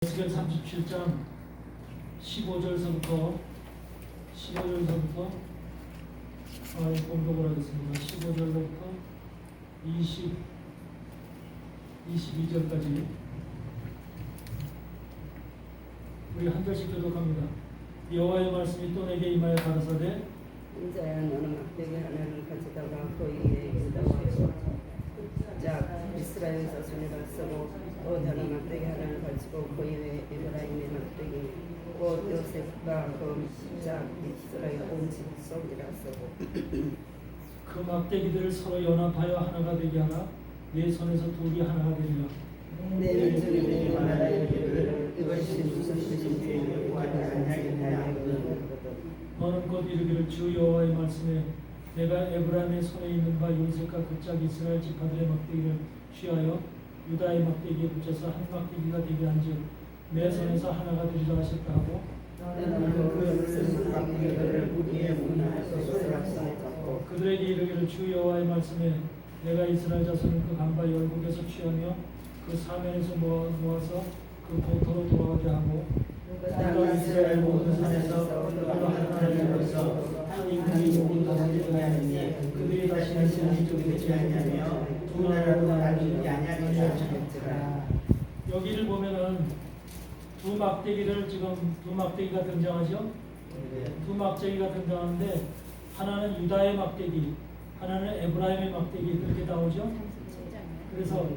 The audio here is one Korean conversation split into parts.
에스겔 37장 15절서부터 공독을 하겠습니다. 15절부터 22절까지 우리 한 절씩 교독합니다. 여호와의 말씀이 또 내게 임하여 가라사대 인자야 너는 막대기 하나를 가져다가 그 위에 있다고 자 이스라엘 자손이라 쓰고 또 다른 막대기 하나를 가지고 그 위에 에브라임의 막대기 곧 요셉과 자 이스라엘 온 집속이라 쓰고 그 막대기들을 서로 연합하여 하나가 되게 하라. 내 손에서 둘이 하나가 되리라. 내 주님의 나라의 길을 이것이 무슨 뜻인지 너는 곧 이르기를 주 여호와의 말씀에 내가 에브라임의 손에 있는 바 요셉과 그 짝 이스라엘 지파들의 막대기를 취하여 유다의 막대기에 붙여서 한 막대기가 되게 한즉 내 손에서 하나가 되리라 하셨다 하고 그들에게 이르기를 주 여호와의 말씀에 내가 이스라엘 자손을 그 강과 열국에서 취하며 그 사면에서 모아서 그 고토로 돌아오게 하고 내가 이스라엘 모든 산에서 그들로 하나를 이루어서 한 임금이 모든 다스리게 하였으니 그들이 다시 한시는 이쪽이 되지 아니하며 두 나라로 나누지 아니하리라. 여기를 보면은 두 막대기가 등장하죠. 두 막대기가 등장하는데 하나는 유다의 막대기, 하나는 에브라임의 막대기 그렇게 나오죠. 그래서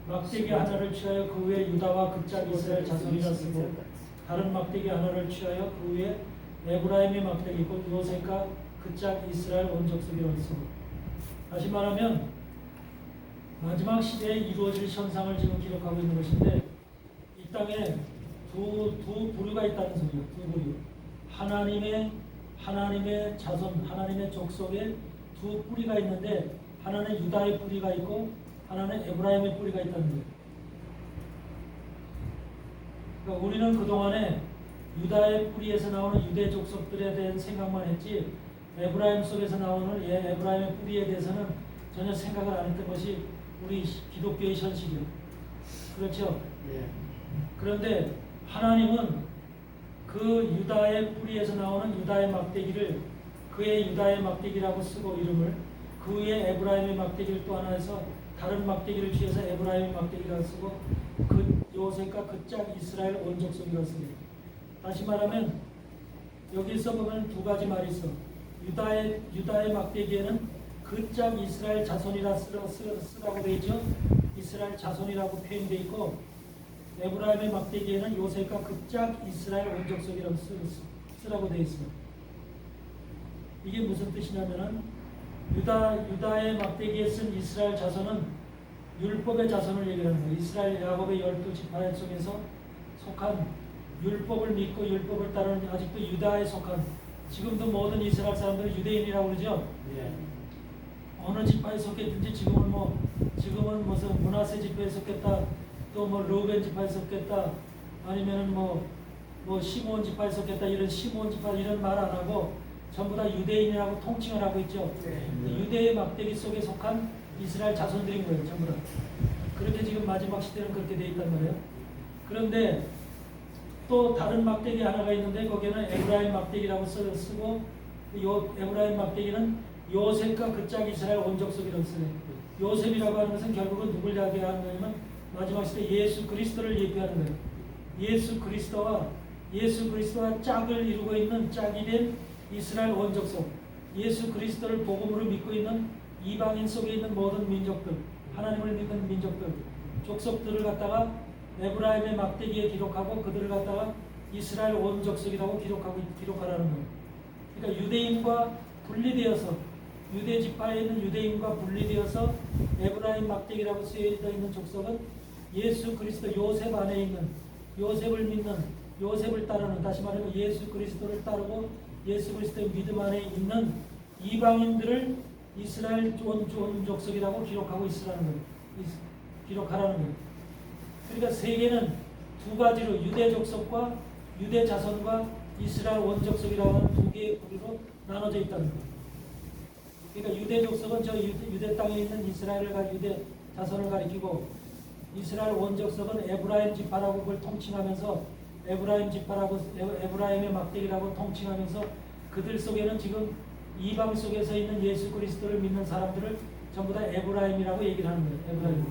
막대기 하나를 취하여 그 위에 유다와 그 짝 이스라엘 자손이라 쓰고 다른 막대기 하나를 취하여 그 위에 에브라임의 막대기 곧 요셉과 그 짝 이스라엘 온 족속이라고 쓰고 다시 말하면 마지막 시대에 이루어질 현상을 지금 기록하고 있는 것인데 이 땅에 두 부류가 있다는 소리예요. 두 부류. 하나님의 자손, 하나님의 족속에 두 뿌리가 있는데 하나는 유다의 뿌리가 있고 하나는 에브라임의 뿌리가 있다는 거예요. 그러니까 우리는 그동안에 유다의 뿌리에서 나오는 유대 족속들에 대한 생각만 했지 에브라임 속에서 나오는 에브라임의 뿌리에 대해서는 전혀 생각을 안 했던 것이 우리 기독교의 현실이요. 그렇죠? 그런데 하나님은 그 유다의 뿌리에서 나오는 유다의 막대기를 그의 유다의 막대기라고 쓰고 이름을 그 위에 에브라임의 막대기를 또 하나 해서 다른 막대기를 취해서 에브라임의 막대기라고 쓰고 그 요셉과 그 짝 이스라엘 온 족속이라고 씁니다. 다시 말하면 여기서 보면 두 가지 말이 있어. 유다의 막대기에는 그 짝 이스라엘 자손이라 쓰라고 되어 있죠. 이스라엘 자손이라고 표현되어 있고 에브라임의 막대기에는 요셉과 그 짝 이스라엘 온 족속이라고 쓰라고 되어 있습니다. 이게 무슨 뜻이냐면은 유다의 막대기에 쓴 이스라엘 자손은 율법의 자손을 얘기하는 거예요. 이스라엘 야곱의 12지파 속에서 속한 율법을 믿고 율법을 따르는 아직도 유다에 속한 지금도 모든 이스라엘 사람들은 유대인이라고 그러죠. 어느 지파에 속했든지 지금은 무슨 므낫세 지파에 속했다, 또 뭐 르우벤 지파에 속했다, 아니면은 뭐 시므온 지파에 속했다 이런 시므온 지파 이런 말 안 하고 전부 다 유대인이라고 통칭을 하고 있죠. 유대의 막대기 속에 속한 이스라엘 자손들인 거예요, 전부 다. 그렇게 지금 마지막 시대는 그렇게 돼 있단 말이에요. 그런데 또 다른 막대기 하나가 있는데 거기에는 에브라임 막대기라고 쓰고 요 에브라임 막대기는 요셉과 그 짝 이스라엘 온 족속이라고 써요. 요셉이라고 하는 것은 결국은 누굴 이야기하는 거냐면 마지막 시대 예수 그리스도를 예표하는 거예요. 예수 그리스도와 짝을 이루고 있는 짝이 된 이스라엘 온 족속, 예수 그리스도를 복음으로 믿고 있는 이방인 속에 있는 모든 민족들, 하나님을 믿는 민족들, 족속들을 갖다가 에브라임의 막대기에 기록하고 그들을 갖다가 이스라엘 온 족속이라고 기록하라는 거예요. 그러니까 유대인과 분리되어서 유대 지파에 있는 유대인과 분리되어서 에브라임 막대기라고 쓰여져 있는 족속은 예수 그리스도 요셉 안에 있는 요셉을 믿는 요셉을 따르는 다시 말하면 예수 그리스도를 따르고 예수 그리스도의 믿음 안에 있는 이방인들을 이스라엘 온 족속이라고 기록하라는 거예요. 그러니까 세계는 두 가지로 유대 족속과 유대 자손과 이스라엘 온 족속이라고 하는 두 개의 부류로 나눠져 있다는 거예요. 그러니까 유대 족속은 저 유대 땅에 있는 이스라엘을 유대 자손을 가리키고 이스라엘 원족속은 에브라임 지파라고 그걸 통칭하면서 에브라임 지파라고 에브라임의 막대기라고 통칭하면서 그들 속에는 지금 이방 속에서 있는 예수 그리스도를 믿는 사람들을 전부 다 에브라임이라고 얘기를 하는 거예요. 에브라임.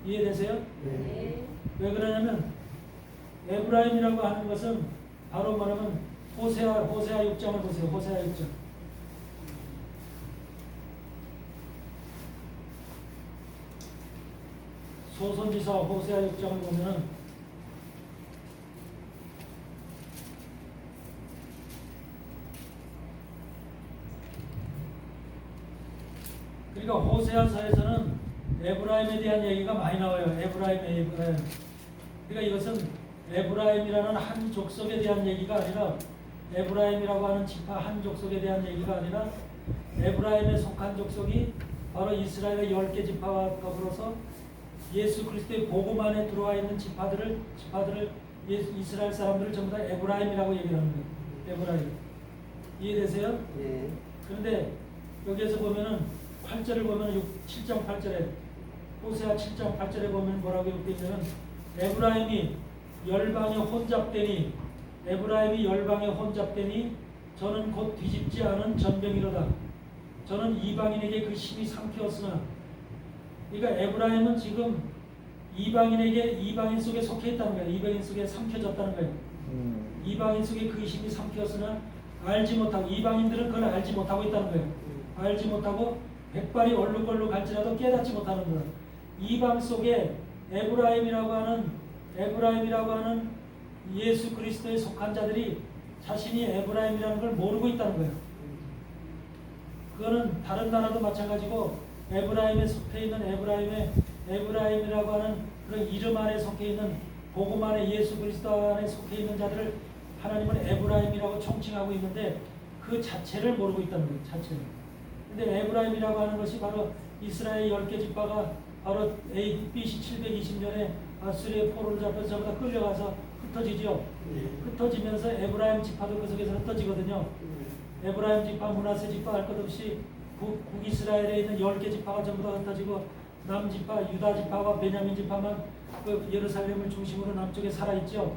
이해되세요? 네. 왜 그러냐면 에브라임이라고 하는 것은 바로 말하면 호세아 6장을 보세요. 호세아 6장. 소선지사 호세아 6장을 보면은 그러니까 호세아서에서는 에브라임에 대한 얘기가 많이 나와요. 그러니까 이것은 에브라임이라는 한 족속에 대한 얘기가 아니라 에브라임이라고 하는 지파 한 족속에 대한 얘기가 아니라 에브라임에 속한 족속이 바로 이스라엘의 10개 지파와 더불어서 예수 그리스도의 복음 안에 들어와 있는 지파들을 이스라엘 사람들을 전부 다 에브라임이라고 얘기를 하는 거예요. 에브라임. 이해되세요? 네. 그런데 여기에서 보면은 8절을 보면 7장 8절에 호세아 7장 8절에 보면 뭐라고 이렇게 있냐면 에브라임이 열방에 혼잡되니 저는 곧 뒤집지 않은 전병이로다. 저는 이방인에게 그 힘이 삼켰으나 그러니까 에브라임은 지금 이방인 속에 속해 있다는 거예요. 이방인 속에 삼켜졌다는 거예요. 이방인 속에 그 힘이 삼켰으나 알지 못하고 이방인들은 그걸 알지 못하고 있다는 거예요. 알지 못하고 백발이 얼룩걸룩 갈지라도 깨닫지 못하는 거예요. 이방 속에 에브라임이라고 하는 예수 그리스도에 속한 자들이 자신이 에브라임이라는 걸 모르고 있다는 거예요. 그거는 다른 나라도 마찬가지고 에브라임에 속해 있는 에브라임이라고 하는 그런 이름 안에 속해 있는 복음 안에 예수 그리스도 안에 속해 있는 자들을 하나님은 에브라임이라고 총칭하고 있는데 그 자체를 모르고 있다는 거예요. 자체를. 근데 에브라임이라고 하는 것이 바로 이스라엘 10개 지파가 바로 BC 720년에 아수리의 포로를 잡혀서 전부 다 끌려가서 흩어지죠. 흩어지면서 에브라임 지파도 그 속에서 흩어지거든요. 에브라임 지파, 므낫세 지파 할 것 없이 북이스라엘에 있는 10개 지파가 전부 다 흩어지고 남지파, 유다 지파와 베냐민 지파만 그 예루살렘을 중심으로 남쪽에 살아있죠.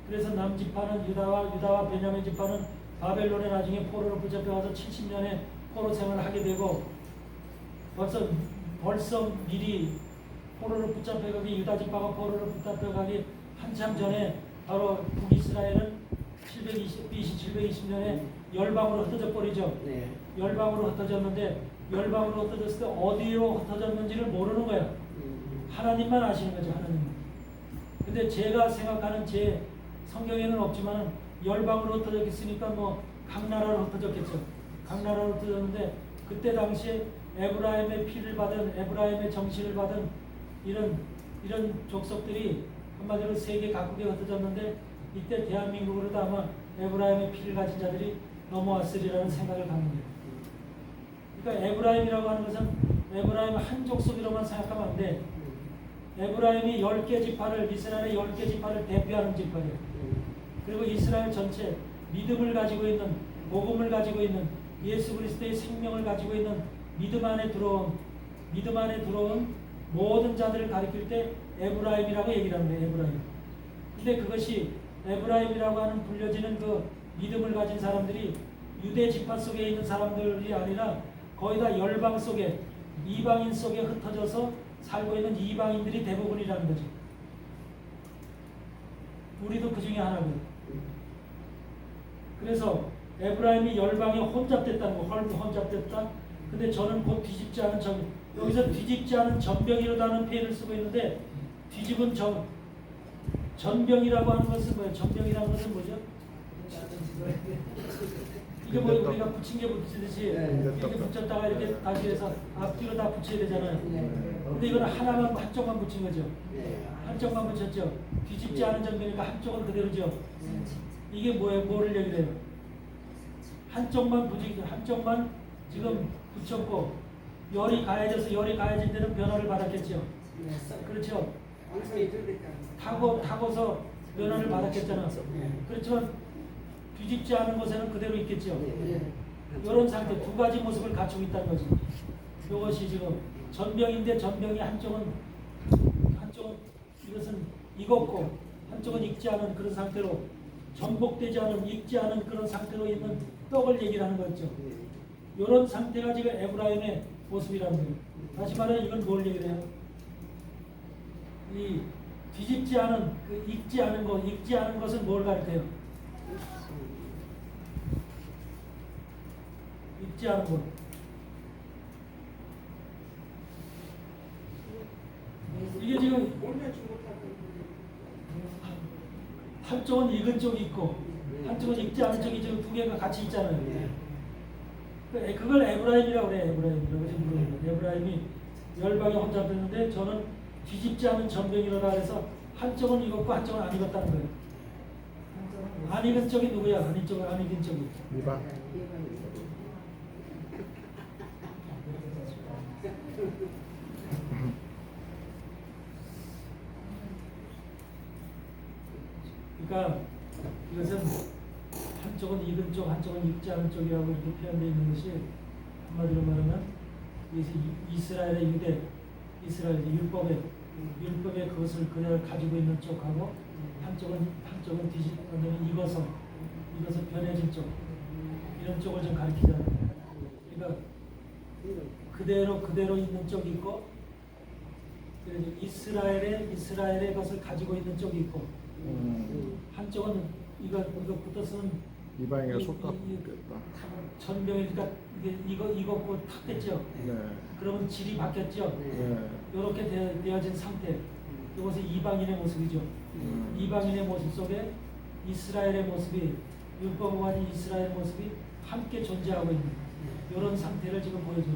그래서 남지파는 유다와 베냐민 지파는 바벨론에 나중에 포로로 붙잡혀가서 70년에 포로 생활을 하게 되고 벌써 미리 포로로 붙잡혀가기 유다 지파가 포로로 붙잡혀가기 한참 전에 바로 북이스라엘은 BC 720년에 열방으로 흩어져 버리죠. 네. 열방으로 흩어졌는데 열방으로 흩어졌을 때 어디로 흩어졌는지를 모르는 거야. 하나님만 아시는 거죠. 하나님만. 근데 제가 생각하는 제 성경에는 없지만 열방으로 흩어졌으니까 뭐 각 나라로 흩어졌겠죠. 각 나라로 흩어졌는데 그때 당시에 에브라임의 피를 받은 에브라임의 정신을 받은 이런 족속들이 한마디로 세계 각국에 흩어졌는데 이때 대한민국으로도 아마 에브라임의 피를 가진 자들이 넘어왔으리라는 생각을 갖는 거예요. 그러니까 에브라임이라고 하는 것은 에브라임 한 족속으로만 생각하면 안 돼. 에브라임이 10개 지파를 이스라엘의 10개 지파를 대표하는 지파예요. 그리고 이스라엘 전체 믿음을 가지고 있는 복음을 가지고 있는 예수 그리스도의 생명을 가지고 있는 믿음 안에 들어온 모든 자들을 가리킬 때 에브라임이라고 얘기를 하는 거예요. 에브라임. 근데 그것이 에브라임이라고 하는 불려지는 그 믿음을 가진 사람들이 유대 지파 속에 있는 사람들이 아니라 거의 다 열방 속에 이방인 속에 흩어져서 살고 있는 이방인들이 대부분이라는 거죠. 우리도 그 중에 하나고요. 그래서 에브라임이 열방에 혼잡됐다는 거, 혼잡됐다. 근데 저는 곧 뒤집지 않은 여기서 뒤집지 않은 전병이로다는 표현을 쓰고 있는데 뒤집은 전병이라고 하는 것은 뭐예요? 전병이라는 것은 뭐죠? 이게 뭐 우리가 붙인 게 붙이듯이 이렇게 붙였다가 이렇게 다시 해서 앞뒤로 다 붙여야 되잖아요. 근데 이거는 하나만 한쪽만 붙인 거죠. 한쪽만 붙였죠. 뒤집지 않은 전병이니까 한쪽은 그대로죠. 이게 뭐예요? 뭐를 얘기해요? 한쪽만 지금 붙였고 열이 가해진 데는 변화를 받았겠죠. 그렇죠. 타고서 변화를 받았겠잖아. 그렇지만 뒤집지 않은 곳에는 그대로 있겠죠. 이런 상태 두 가지 모습을 갖추고 있다는 거지. 이것이 지금 전병인데 전병이 한쪽은 이것은 익었고 한쪽은 익지 않은 그런 상태로 전복되지 않은 익지 않은 그런 상태로 있는 떡을 얘기를 하는 거죠. 이런 상태가 지금 에브라임의 모습이라는 거예요. 다시 말해 이건 뭘 얘기를 해요? 이 뒤집지 않은 그 익지 않은 것, 익지 않은 것은 뭘 가리켜요? 익지 않은 것. 이게 지금 한쪽은 익은 쪽이 있고 한쪽은 익지 않은 쪽이 지금 두 개가 같이 있잖아요. 그걸 에브라임이라고 그래. 에브라임이라고 지금 에브라임이 열방에 혼자 됐는데 저는 뒤집지 않은 전병이라고 해서 한쪽은 익었고 한쪽은 안 익었다는 거예요. 안 익은 쪽이 누구야? 안 익은 쪽이. 이방. 그러니까 이것은 한쪽은 익은 쪽, 한쪽은 익지 않은 쪽이라고 이렇게 표현되어 있는 것이 한마디로 말하면 이스라엘의 유대, 이스라엘의 율법의 그것을 그대로 가지고 있는 쪽하고 한쪽은 뒤집어내면 익어서 변해진 쪽 이런 쪽을 좀 가리키잖아요. 그러니까 그대로 있는 쪽이 있고 이스라엘의 것을 가지고 있는 쪽이 있고 한쪽은 이것부터 쓰는 이방인가 속았겠다. 전병이니까 이게 익었고 탁 됐죠. 네. 그러면 질이 바뀌었죠. 네. 이렇게 되어진 상태. 이것이 이방인의 모습이죠. 이방인의 모습 속에 이스라엘의 모습이 율법을 가진 이스라엘의 모습이 함께 존재하고 있는 이런 상태를 지금 보여줘요.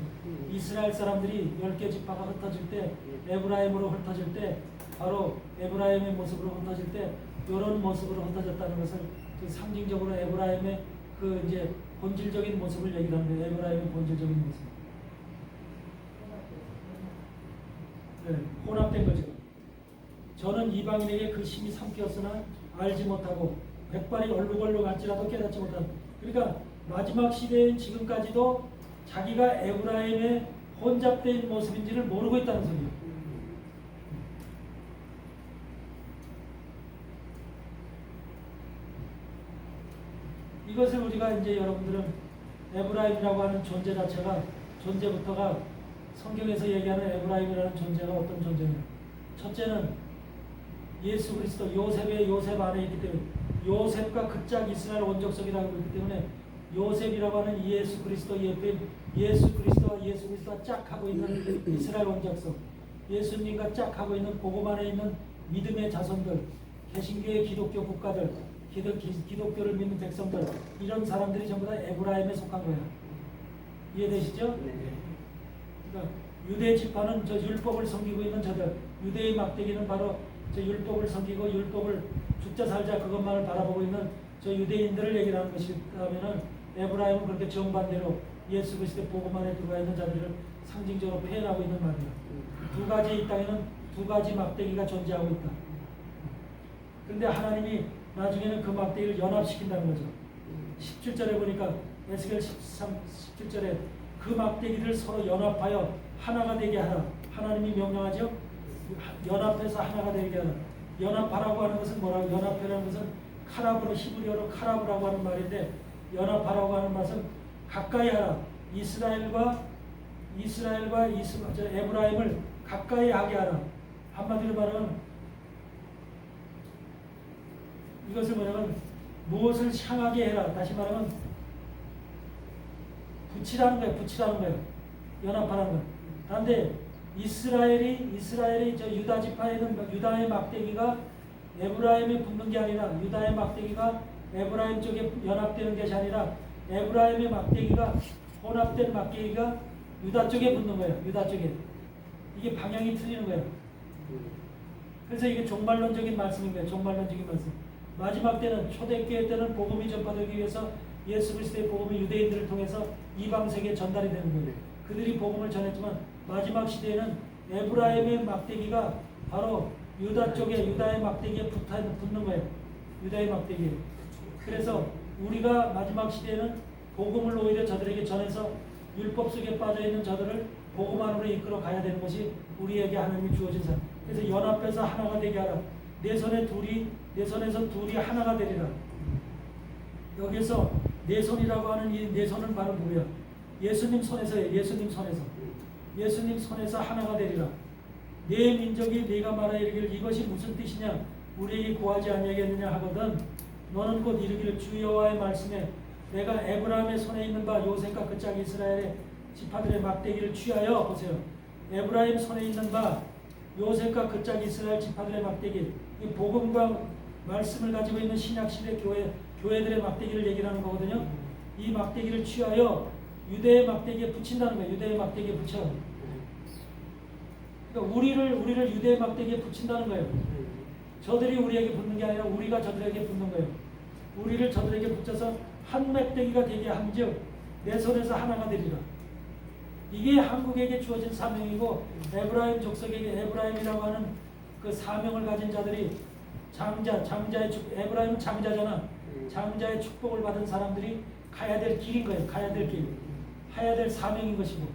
이스라엘 사람들이 10개 지파가 흩어질 때 에브라임으로 흩어질 때 바로 에브라임의 모습으로 흩어질 때 이런 모습으로 흩어졌다는 것을 그 상징적으로 에브라임의 그 이제 본질적인 모습을 얘기하는 거예요. 에브라임의 본질적인 모습. 네, 혼합된 거죠. 저는 이방인에게 그 심이 삼켰으나 알지 못하고 백발이 얼룩얼룩할지라도 깨닫지 못한. 그러니까 마지막 시대인 지금까지도 자기가 에브라임의 혼잡된 모습인지를 모르고 있다는 소리예요. 이것을 우리가 이제 여러분들은 에브라임이라고 하는 존재 자체가 존재부터가 성경에서 얘기하는 에브라임이라는 존재가 어떤 존재냐? 첫째는 예수 그리스도 요셉 안에 있기 때문에 요셉과 극작 이스라엘 원족속이라고 있기 때문에 요셉이라고 하는 예수 그리스도 옆에 예수 그리스도가 짝 하고 있는 이스라엘 원족속, 예수님과 짝 하고 있는 복음 안에 있는 믿음의 자손들, 개신교의 기독교 국가들, 기독교를 믿는 백성들, 이런 사람들이 전부 다 에브라임에 속한 거야. 이해되시죠? 그러니까 유대 지파는 저 율법을 섬기고 있는 저들, 유대의 막대기는 바로 저 율법을 섬기고 율법을 죽자 살자 그것만을 바라보고 있는 저 유대인들을 얘기를 하는 것이라면은 에브라임은 그렇게 정반대로 예수 그리스도의 복음 안에 들어가 있는 자들을 상징적으로 표현하고 있는 말이야. 두 가지 이 땅에는 두 가지 막대기가 존재하고 있다. 그런데 하나님이 나중에는 그 막대기를 연합시킨다는 거죠. 17절에 보니까 에스겔 17절에 그 막대기를 서로 연합하여 하나가 되게 하라. 하나님이 명령하죠. 연합해서 하나가 되게 하라. 연합하라고 하는 것은 뭐라고? 연합하라는 것은 카라브로 히브리어로 카라브라고 하는 말인데 연합하라고 하는 말은 가까이 하라. 이스라엘과 에브라임을 가까이 하게 하라. 한마디로 말하면 이것을 뭐냐면 무엇을 향하게 해라. 다시 말하면 붙이라는 거예요. 연합하라는 거예요. 그런데 이스라엘이 저 유다 지파에 있는 유다의 막대기가 에브라임에 붙는 게 아니라 유다의 막대기가 에브라임 쪽에 연합되는 것이 아니라 에브라임의 막대기가 혼합된 막대기가 유다 쪽에 붙는 거예요. 유다 쪽에. 이게 방향이 틀리는 거예요. 그래서 이게 종말론적인 말씀인 거예요. 종말론적인 말씀. 마지막 때는 초대교회 때는 복음이 전파되기 위해서 예수 그리스도의 복음이 유대인들을 통해서 이방 세계에 전달이 되는 거예요. 그들이 복음을 전했지만 마지막 시대에는 에브라임의 막대기가 바로 유다 쪽에 유다의 막대기에 붙는 거예요. 유다의 막대기에. 그래서 우리가 마지막 시대에는 복음을 오히려 저들에게 전해서 율법 속에 빠져 있는 저들을 복음 안으로 이끌어 가야 되는 것이 우리에게 하나님이 주어진 삶. 그래서 연합해서 하나가 되게 하라. 내 손에서 둘이 하나가 되리라. 여기서 내 손이라고 하는 이 내 손은 바로 뭐야? 예수님 손에서예요. 예수님 손에서. 예수님 손에서 하나가 되리라. 내 민족이 네가 말하여 이르기를 이것이 무슨 뜻이냐? 우리에게 구하지 아니하겠느냐 하거든 너는 곧 이르기를 주 여호와의 말씀에 내가 에브라임의 손에 있는 바 요셉과 그 짝 이스라엘의 지파들의 막대기를 취하여 보세요. 에브라임 손에 있는 바 요셉과 그 짝 이스라엘 지파들의 막대기, 이 복음과 말씀을 가지고 있는 신약시대 교회들의 막대기를 얘기하는 거거든요. 이 막대기를 취하여 유대의 막대기에 붙인다는 거예요. 유대의 막대기에 붙여. 그러니까 우리를 유대의 막대기에 붙인다는 거예요. 저들이 우리에게 붙는 게 아니라 우리가 저들에게 붙는 거예요. 우리를 저들에게 붙여서 한 막대기가 되게 함즉 내 손에서 하나가 되리라. 이게 한국에게 주어진 사명이고 에브라임 족속에게 에브라임이라고 하는 그 사명을 가진 자들이 장자의 에브라임은 장자잖아. 장자의 축복을 받은 사람들이 가야 될 길인 거예요. 가야 될 길. 해야 될 사명인 것이고.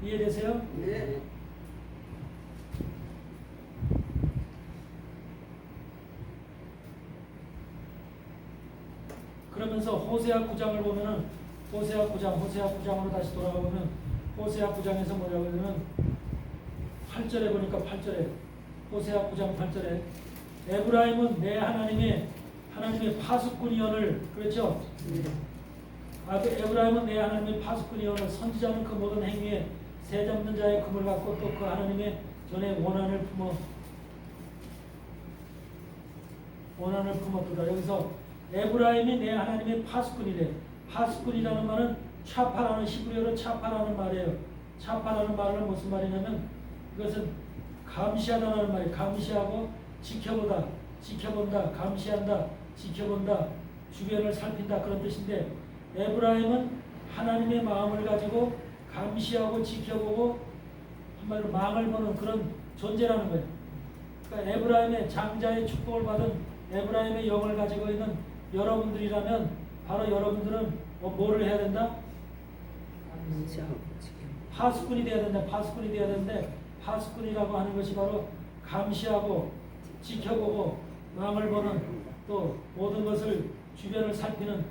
이해되세요? 네. 그러면서 호세아 9장을 보면은 호세아 9장으로 다시 돌아가 보면 호세아 9장에서 뭐라고 하냐면 8절에 보니까 8절에 호세아 9장 8절에 에브라임은 내 하나님의 파수꾼이언을 그렇죠? 에브라임은 내 하나님의 파수꾼이언을 선지자는 그 모든 행위에 새 잡는 자의 금을 갖고 또 그 하나님의 전에 원한을 품었도다. 여기서 에브라임이 내 하나님의 파수꾼이래. 파수꾼이라는 말은 차파라는 히브리어로 차파라는 말이에요. 차파라는 말은 무슨 말이냐면 이것은 감시하다는 말이에요. 감시하고 지켜보다, 지켜본다, 감시한다, 지켜본다, 주변을 살핀다 그런 뜻인데 에브라임은 하나님의 마음을 가지고 감시하고 지켜보고 한마디로 망을 보는 그런 존재라는 거예요. 그러니까 에브라임의 장자의 축복을 받은 에브라임의 영을 가지고 있는 여러분들이라면 바로 여러분들은 뭐를 해야 된다? 파수꾼이 돼야 된다. 파수꾼이 돼야 되는데 파수꾼이라고 하는 것이 바로 감시하고 지켜보고 망을 보는 또 모든 것을 주변을 살피는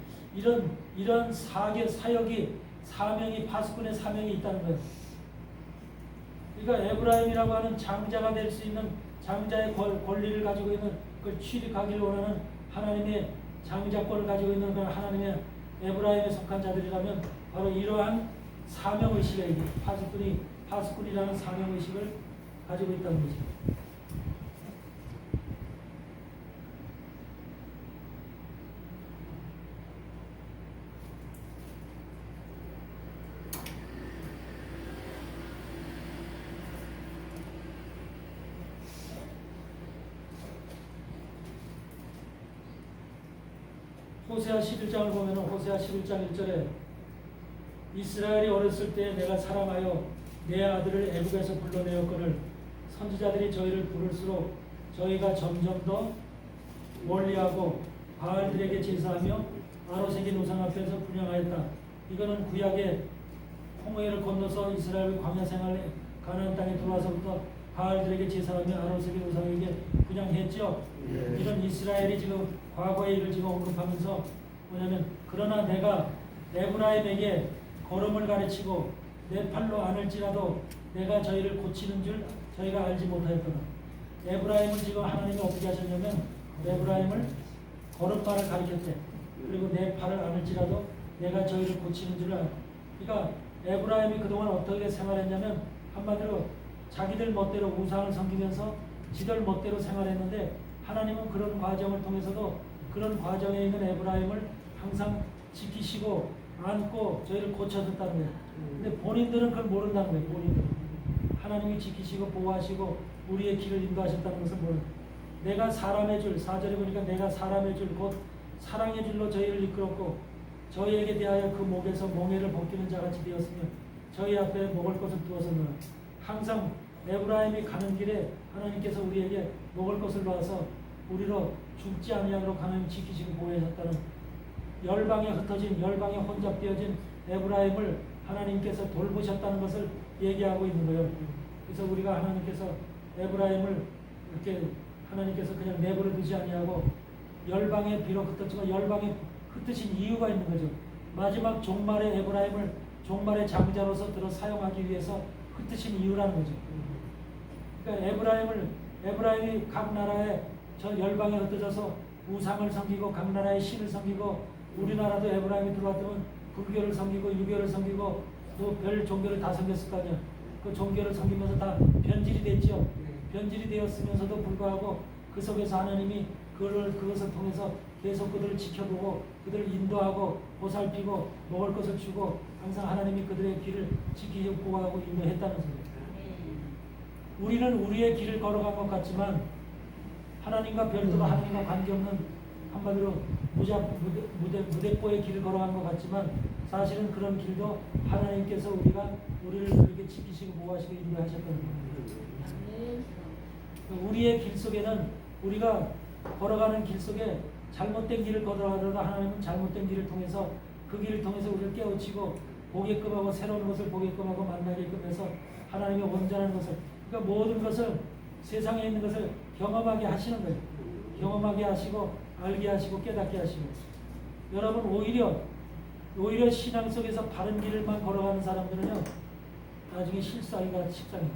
이런 사역이 사명이 파수꾼의 사명이 있다는 거예요. 그러니까 에브라임이라고 하는 장자가 될 수 있는 장자의 권리를 가지고 있는 그걸 취득하기를 원하는 하나님의 장자권을 가지고 있는 그런 하나님의 에브라임에 속한 자들이라면 바로 이러한 사명의식에 파수꾼이라는 사명의식을 가지고 있다는 거죠. 호세아 11장을 보면 호세아 11장 1절에 이스라엘이 어렸을 때 내가 사랑하여 내 아들을 애굽에서 불러내었거늘 선지자들이 저희를 부를수록 저희가 점점 더 멀리하고 바알들에게 제사하며 아로새긴 우상 앞에서 분향하였다. 이거는 구약의 홍해를 건너서 이스라엘 광야 생활에 가나안 땅에 들어와서부터 바알들에게 제사하며 아로새긴 우상에게 분향했죠. 이런 이스라엘이 지금 과거의 일을 지금 언급하면서 뭐냐면 그러나 내가 에브라임에게 걸음을 가르치고 내 팔로 안을지라도 내가 저희를 고치는 줄 저희가 알지 못하였구나. 에브라임을 지금 하나님이 어떻게 하셨냐면 에브라임을 걸음발을 가르쳤대. 그리고 내 팔을 안을지라도 내가 저희를 고치는 줄 알아. 그러니까 에브라임이 그동안 어떻게 생활했냐면 한마디로 자기들 멋대로 우상을 섬기면서 지들 멋대로 생활했는데 하나님은 그런 과정을 통해서도 그런 과정에 있는 에브라임을 항상 지키시고 안고 저희를 고쳐줬다는 거예요. 근데 본인들은 그걸 모른다는 거예요. 본인들은 하나님이 지키시고 보호하시고 우리의 길을 인도하셨다는 것을 모르는 내가 사람의 줄 4절에 보니까 내가 사람의 줄 곧 사랑의 줄로 저희를 이끌었고 저희에게 대하여 그 목에서 몽에를 벗기는 자같이 되었으며 저희 앞에 먹을 것을 두었으므로 항상 에브라임이 가는 길에 하나님께서 우리에게 먹을 것을 놓아서 우리로 죽지 아니하도록 하나님 지키시고 보호하셨다는 열방에 흩어진 열방에 혼잡되어진 에브라임을 하나님께서 돌보셨다는 것을 얘기하고 있는 거예요. 그래서 우리가 하나님께서 에브라임을 이렇게 하나님께서 그냥 내버려 두지 아니하고 열방에 비록 흩었지만 열방에 흩으신 이유가 있는 거죠. 마지막 종말의 에브라임을 종말의 장자로서 들어 사용하기 위해서 흩으신 이유라는 거죠. 그러니까 에브라임이 각 나라에 저 열방에 흩어져서 우상을 섬기고 각 나라의 신을 섬기고 우리나라도 에브라임이 들어왔다면 불교를 섬기고 유교를 섬기고 또 별 종교를 다 섬겼을 거 아니야. 그 종교를 섬기면서 다 변질이 됐죠. 변질이 되었으면서도 불구하고 그 속에서 하나님이 그것을 통해서 계속 그들을 지켜보고 그들을 인도하고 보살피고 먹을 것을 주고 항상 하나님이 그들의 길을 지키고 보호하고 인도했다는 소리예요. 우리는 우리의 길을 걸어간 것 같지만 하나님과 별도로 하나님과 관계없는 한마디로 무대뽀의 길을 걸어간 것 같지만 사실은 그런 길도 하나님께서 우리를 그렇게 지키시고 보호하시고 인도하셨다는 거예요. 우리의 길 속에는 우리가 걸어가는 길 속에 잘못된 길을 걸어가더라도 하나님은 잘못된 길을 통해서 그 길을 통해서 우리를 깨우치고 보게끔 하고 새로운 것을 보게끔 하고 만나게끔 해서 하나님의 온전한 것을 그러니까 모든 것을 세상에 있는 것을 경험하게 하시는 거예요. 경험하게 하시고 알게 하시고 깨닫게 하시고 여러분 오히려 신앙 속에서 바른 길을만 걸어가는 사람들은요 나중에 실수하기가 십상이에요.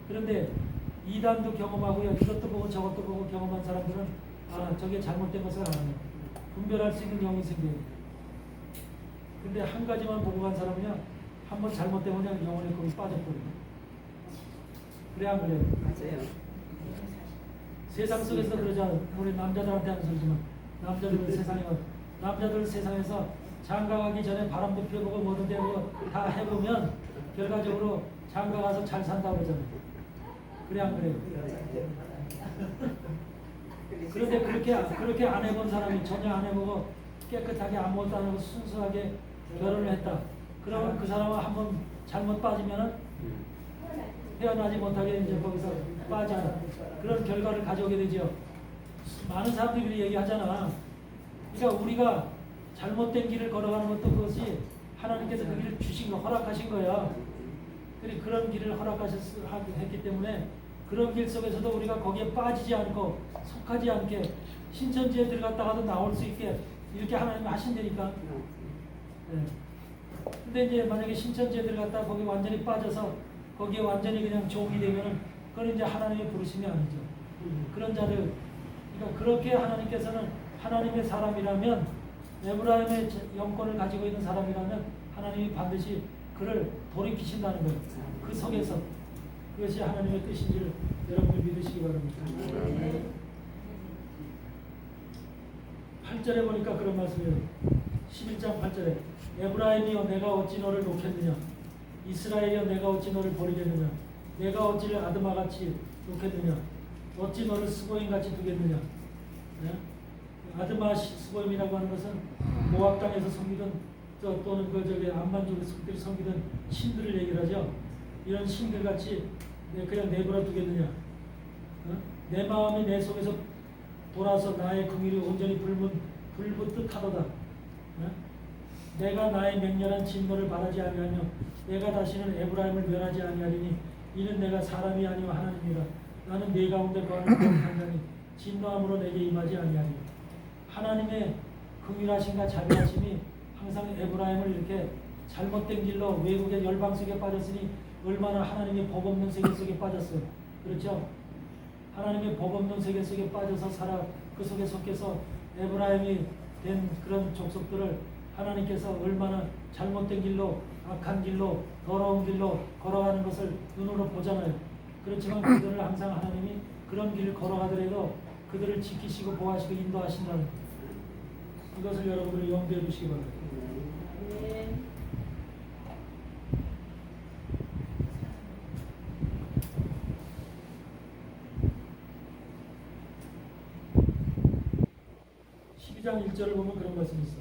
그런데 이단도 경험하고요 이것도 보고 저것도 보고 경험한 사람들은 저게 잘못된 것을 아는 분별할 수 있는 영이 생겨요. 근데 한 가지만 보고 간 사람은요 한번 잘못되면 그냥 영혼의 거기 빠져버려요. 그래 안 그래요? 맞아요. 세상 속에서 그러자 우리 남자들한테 하는 소리지만 남자들 세상에서 장가가기 전에 바람도 펴보고 뭐든 되고 다 해보면 결과적으로 장가가서 잘 산다고 그러잖아요. 그래 안 그래요? 그런데 그렇게 안 해본 사람이 전혀 안 해보고 깨끗하게 아무것도 안 하고 순수하게 결혼을 했다. 그러면 그 사람은 한번 잘못 빠지면은 헤어나지 못하게 이제 거기서 빠져 그런 결과를 가져오게 되죠. 많은 사람들이 얘기하잖아. 그러니까 우리가 잘못된 길을 걸어가는 것도 그것이 하나님께서 그 길을 주신 거 허락하신 거야. 그런 길을 허락하셨기 때문에 그런 길 속에서도 우리가 거기에 빠지지 않고 속하지 않게 신천지에 들어갔다가도 나올 수 있게 이렇게 하나님이 하신다니까. 네. 근데 이제 만약에 신천지에 들어갔다 거기 완전히 빠져서 거기에 완전히 그냥 종이 되면은 그건 이제 하나님의 부르심이 아니죠. 그런 자들, 그러니까 그렇게 하나님께서는 하나님의 사람이라면 에브라임의 영권을 가지고 있는 사람이라면 하나님이 반드시 그를 돌이키신다는 거예요. 그 속에서 그것이 하나님의 뜻인지를 여러분이 믿으시기 바랍니다. 8절에 보니까 그런 말씀이에요. 11장 8절에 에브라임이여 내가 어찌 너를 놓겠느냐 이스라엘이여 내가 어찌 너를 버리겠느냐 내가 어찌를 아드마같이 놓겠느냐 어찌 너를 스보임같이 두겠느냐. 네? 아드마 스보임이라고 하는 것은 모압 땅에서 섬기던 또는 암만족들이 섬기던 신들을 얘기를 하죠. 이런 신들같이 그냥 내버려 두겠느냐. 내 마음이 내 속에서 돌아서 나의 긍휼이 온전히 불붙듯 하도다. 내가 나의 맹렬한 진노를 바라지 아니하며 내가 다시는 에브라임을 멸하지 아니하리니 이는 내가 사람이 아니오 하나님이라. 나는 네 가운데 거하는 거룩한 자니 진노함으로 내게 임하지 아니하리니. 하나님의 긍휼하심과 자비하심이 항상 에브라임을 이렇게 잘못된 길로 외국의 열방 속에 빠졌으니 얼마나 하나님의 법 없는 세계 속에 빠졌어요. 그렇죠? 하나님의 법 없는 세계 속에 빠져서 그 속에 속해서 에브라임이 된 그런 족속들을 하나님께서 얼마나 잘못된 길로 악한 길로 더러운 길로 걸어가는 것을 눈으로 보잖아요. 그렇지만 그들을 항상 하나님이 그런 길을 걸어가더라도 그들을 지키시고 보호하시고 인도하신다는 이것을 여러분들이 염두에 두시기 바랍니다. 네. 12장 1절을 보면 그런 말씀이 있어.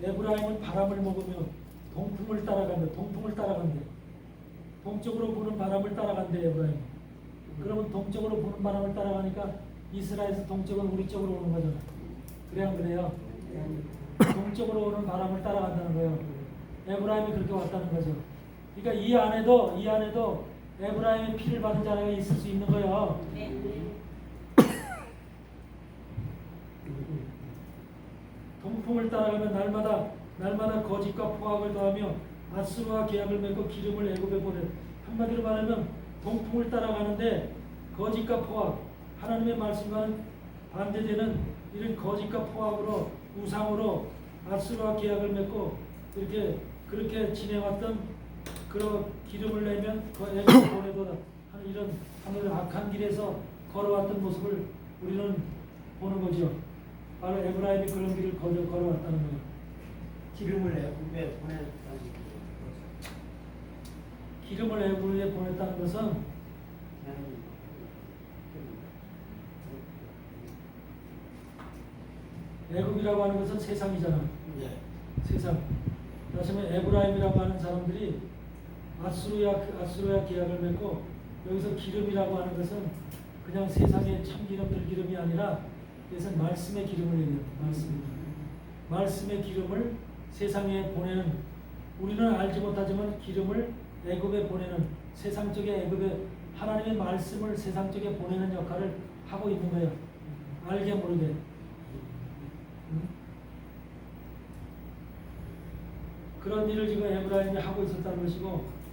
에브라임은 바람을 먹으며 동풍을 따라간대. 동쪽으로 부는 바람을 따라간대 에브라임. 그러면 동쪽으로 부는 바람을 따라가니까 이스라엘에서 동쪽은 우리 쪽으로 오는 거잖아. 그래 안 그래요? 동쪽으로 오는 바람을 따라간다는 거예요. 에브라임이 그렇게 왔다는 거죠. 그러니까 이 안에도 에브라임의 피를 받은 자가 있을 수 있는 거야. 동풍을 따라가면 날마다 거짓과 포악을 더하며 아수르와 계약을 맺고 기름을 애굽에 보내. 한마디로 말하면 동풍을 따라가는데 거짓과 포악, 하나님의 말씀과는 반대되는 이런 거짓과 포악으로 우상으로 아수르와 계약을 맺고 그렇게 지내왔던 그런 기름을 내면 그 애굽에 보내도다 하는 이런 하늘 악한 길에서 걸어왔던 모습을 우리는 보는 거죠. 바로 에브라임이 그런 길을 걸어왔다는 거예요. 기름을 애굽에 보냈다는 기름을 애굽에 보냈다는 것은 애굽이라고 하는 것은 세상이잖아. 예. 세상. 다시 말해 에브라임이라고 하는 사람들이 아수르야 계약을 맺고 여기서 기름이라고 하는 것은 그냥 세상의 참기름 들기름이 아니라 그것은 말씀의 기름을 얘기해요. 말씀의 기름을 세상에 보내는, 우리는 알지 못하지만 기름을 애굽에 보내는, 세상 쪽에 애굽에 하나님의 말씀을 세상 쪽에 보내는 역할을 하고 있는 거예요. 알게 모르게. 그런 일을 지금 에브라임이 하고 있었다는 것이고,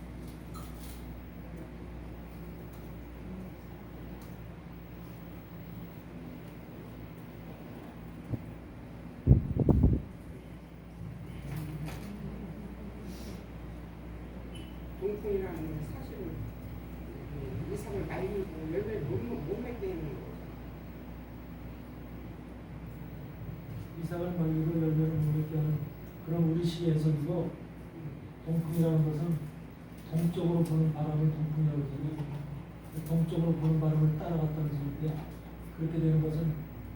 동풍이라는 건 사실은 이삭을 말리고 열매를 못 맺게 하는 거. 이삭을 말리고 열매를 못 맺게 하는 그런 우리식의 해석이고, 동풍이라는 것은 동쪽으로 부는 바람을 동풍이라고 하거든요. 동쪽으로 부는 바람을 따라갔다는 소리인데, 그렇게 되는 것은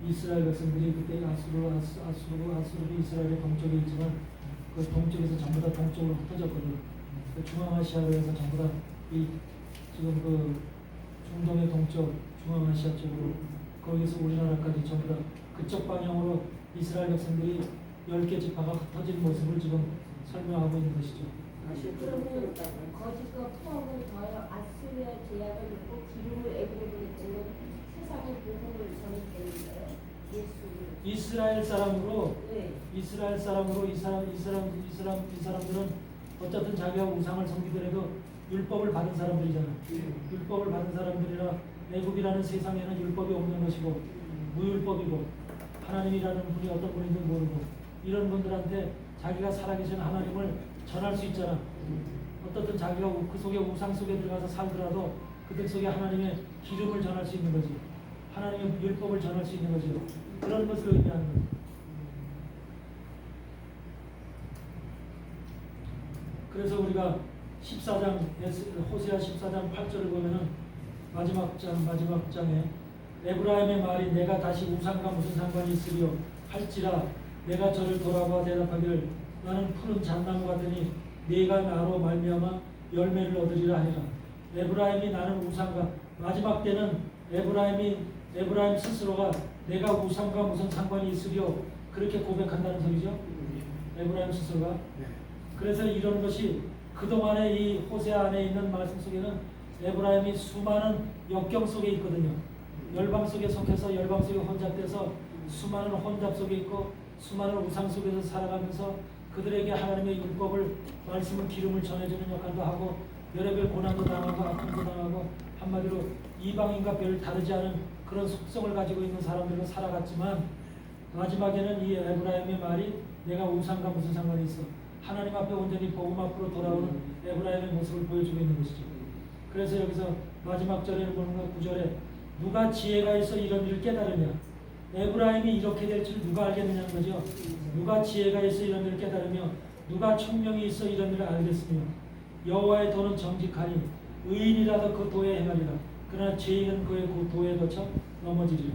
이스라엘 백성들이 그때 아수르도 이스라엘의 동쪽에 있지만 그 동쪽에서 전부 다 동쪽으로 흩어졌거든요. 중앙아시아로 해서 전부 다 지금 그 중동의 동쪽 중앙아시아 쪽으로, 거기서 우리나라까지 전부 다 그쪽 방향으로 이스라엘 백성들이 10개 지파가 흩어진 모습을 지금 설명하고 있는 것이죠. 그러면 거짓과 포악을 더하여 아수르와 계약을 맺고 기름을 애굽에 보냈다는 세상의 복음을 전했다는 거예요. 이스라엘 사람으로 네. 이 사람들은 어쨌든 자기가 우상을 섬기더라도 율법을 받은 사람들이잖아. 율법을 받은 사람들이라 애굽이라는 세상에는 율법이 없는 것이고 무율법이고 하나님이라는 분이 어떤 분인지 모르고 이런 분들한테 자기가 살아계신 하나님을 전할 수 있잖아. 어떻든 자기가 그 속에 우상 속에 들어가서 살더라도 그들 속에 하나님의 기름을 전할 수 있는 거지. 하나님의 율법을 전할 수 있는 거지. 그런 것을 의미하는 거지. 그래서 우리가 14장 호세아 14장 8절을 보면은 마지막 장에 에브라임의 말이 내가 다시 우상과 무슨 상관이 있으리요 할지라 내가 저를 돌아봐 대답하기를 나는 푸른 잣나무 같으니 네가 나로 말미암아 열매를 얻으리라 하리라. 에브라임이 나는 우상과, 마지막 때는 에브라임 스스로가 내가 우상과 무슨 상관이 있으리요 그렇게 고백한다는 소리죠. 에브라임 스스로가. 그래서 이런 것이 그동안의 이 호세아 안에 있는 말씀 속에는 에브라임이 수많은 역경 속에 있거든요. 열방 속에 속해서 열방 속에 혼잡돼서 수많은 혼잡 속에 있고 수많은 우상 속에서 살아가면서 그들에게 하나님의 율법을 말씀을 기름을 전해주는 역할도 하고 별의별 고난도 당하고 아픔도 당하고 한마디로 이방인과 별 다르지 않은 그런 속성을 가지고 있는 사람들로 살아갔지만 마지막에는 이 에브라임의 말이 내가 우상과 무슨 상관이 있어. 하나님 앞에 온전히 복음 앞으로 돌아오는 에브라임의 모습을 보여주고 있는 것이죠. 그래서 여기서 마지막 절에는 보는 것 9절에 누가 지혜가 있어 이런 일을 깨달으냐. 에브라임이 이렇게 될 줄 누가 알겠느냐는 거죠. 누가 지혜가 있어 이런 일을 깨달으며 누가 총명이 있어 이런 일을 알겠으며 여호와의 도는 정직하니 의인이라도 그 도에 행하리라. 그러나 죄인은 그의 그 도에 거쳐 넘어지리라.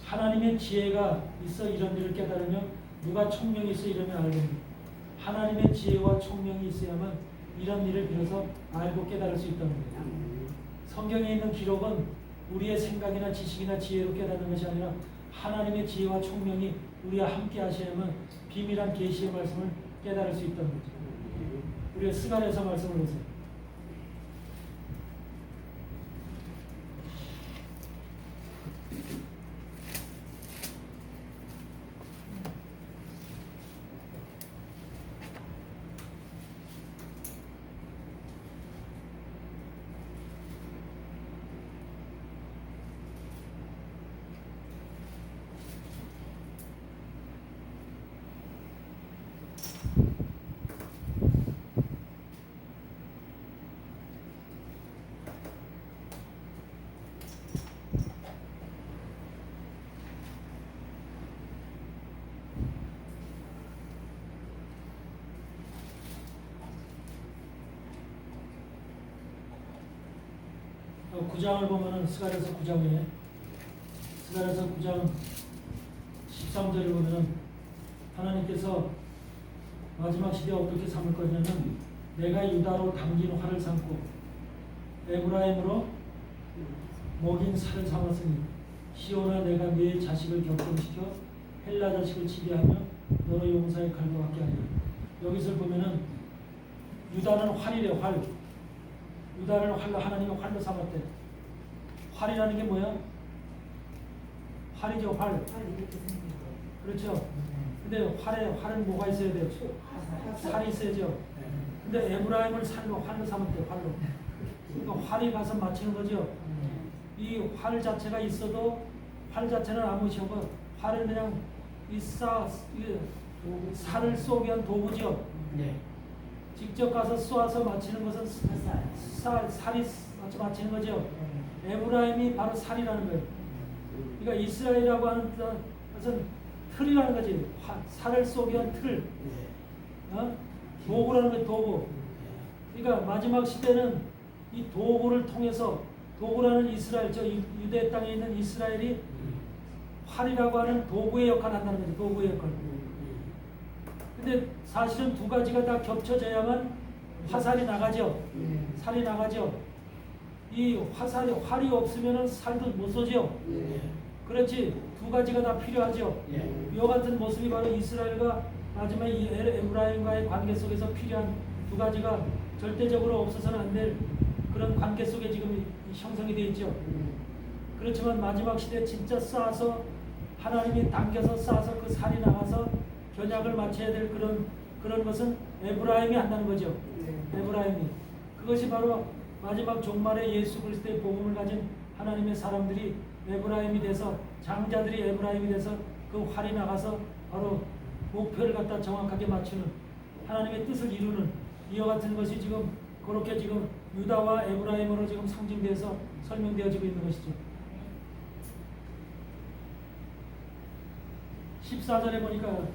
하나님의 지혜가 있어 이런 일을 깨달으며 누가 총명이 있어 이러면 알겠느냐. 하나님의 지혜와 총명이 있어야만 이런 일을 빌어서 알고 깨달을 수 있다는 거예요. 성경에 있는 기록은 우리의 생각이나 지식이나 지혜로 깨닫는 것이 아니라 하나님의 지혜와 총명이 우리와 함께 하셔야만 비밀한 계시의 말씀을 깨달을 수 있다는 거죠. 우리가 스가랴서 말씀을 보세요. 9장을 보면은 스가랴서 9장에 스가랴서 9장 13절을 보면은 하나님께서 마지막 시대에 어떻게 삼을 거냐면 내가 유다로 당긴 활을 삼고 에브라임으로 먹인 살을 삼았으니 시온아 내가 네 자식을 격동시켜 헬라 자식을 치게 하며 너로 용사의 칼도 받게 하리라. 여기서 보면은 유다는 활이래. 활. 유다를 활로 하나님이 활로 삼았대. 활이라는 게 뭐야? 활이죠. 활. 그렇죠. 근데 활은 뭐가 있어야 돼요? 살이 있어야죠. 근데 에브라임을 활로 삼았대. 활로. 그러니까 활이 가서 맞히는 거죠. 이 활 자체가 있어도 활 자체는 아무 시험은 활은 그냥 살을 쏘기 위한 도구죠. 네. 직접 가서 쏘아서 맞히는 것은 살이 맞히는 거죠. 에브라임이 바로 살이라는 거예요. 그러니까 이스라엘이라고 하는 것은 틀이라는 거지. 살을 쏘기 위한 틀. 도구라는 거예요. 도구. 그러니까 마지막 시대는 이 도구를 통해서 도구라는 이스라엘, 저 유대 땅에 있는 이스라엘이 활이라고 하는 도구의 역할을 한다는 거죠. 도구의 역할. 근데 사실은 두 가지가 다 겹쳐져야만 화살이 나가죠. 살이 나가죠. 이 활이 없으면 살도 못 쏘죠. 그렇지. 두 가지가 다 필요하죠. 이와 같은 모습이 바로 이스라엘과 마지막 이 에브라임과의 관계 속에서 필요한 두 가지가 절대적으로 없어서는 안 될 그런 관계 속에 지금 형성이 되어 있죠. 그렇지만 마지막 시대에 진짜 쏴서 하나님이 당겨서 쏴서 그 살이 나가서 견약을 마쳐야 될 그런 것은 에브라임이 한다는 거죠. 에브라임이. 그것이 바로 마지막 종말에 예수 그리스도의 복음을 가진 하나님의 사람들이 에브라임이 돼서 장자들이 에브라임이 돼서 그 활이 나가서 바로 목표를 갖다 정확하게 맞추는 하나님의 뜻을 이루는 이와 같은 것이 지금 그렇게 지금 유다와 에브라임으로 지금 상징돼서 설명되어지고 있는 것이죠. 14절에 보니까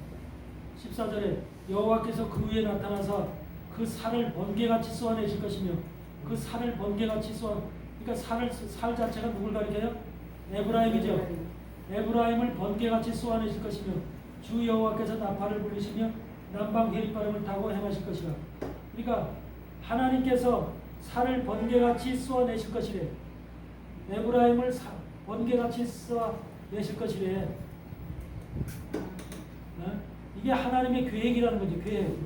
14절에 여호와께서 그 위에 나타나서 그 살을 번개같이 쏘아내실 것이며 그 살을 번개같이 그러니까 살 자체가 누굴 가리켜요? 에브라임이죠. 에브라임을 번개같이 쏘아내실 것이며 주 여호와께서 나팔을 불리시며 남방 해릿바람을 타고 행하실 것이라. 그러니까 하나님께서 살을 번개같이 쏘아내실 것이래. 에브라임을 번개같이 쏘아내실 것이래. 이게 하나님의 계획이라는 거죠. 계획.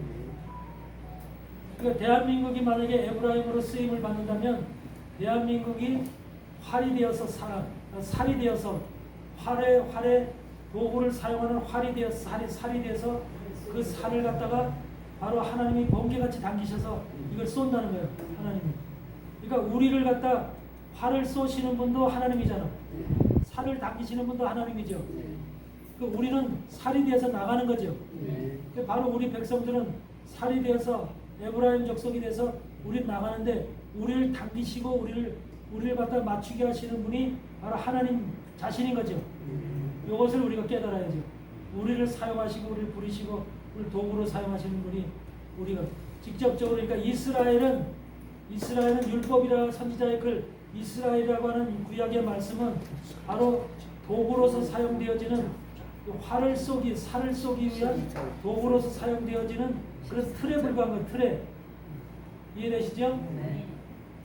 그러니까 대한민국이 만약에 에브라임으로 쓰임을 받는다면 대한민국이 활이 되어서 살이 되어서 활의 도구를 사용하는 활이 되어서 살이 되어서 그 살을 갖다가 바로 하나님이 번개같이 당기셔서 이걸 쏜다는 거예요. 하나님이. 그러니까 우리를 갖다 활을 쏘시는 분도 하나님이잖아. 살을 당기시는 분도 하나님이죠. 그러니까 우리는 살이 되어서 나가는 거죠. 그러니까 바로 우리 백성들은 살이 되어서 에브라임 족속이 돼서 우리는 나가는데 우리를 당기시고 우리를 갖다 맞추게 하시는 분이 바로 하나님 자신인 거죠. 이것을 우리가 깨달아야죠. 우리를 사용하시고 우리를 부리시고 우리를 도구로 사용하시는 분이 우리가 직접적으로 그러니까 이스라엘은 율법이라 선지자의 글 이스라엘이라고 하는 구약의 말씀은 바로 도구로서 사용되어지는 살을 쏘기 위한 도구로서 사용되어지는 그런 틀에 불과한 건 틀에 이해되시죠?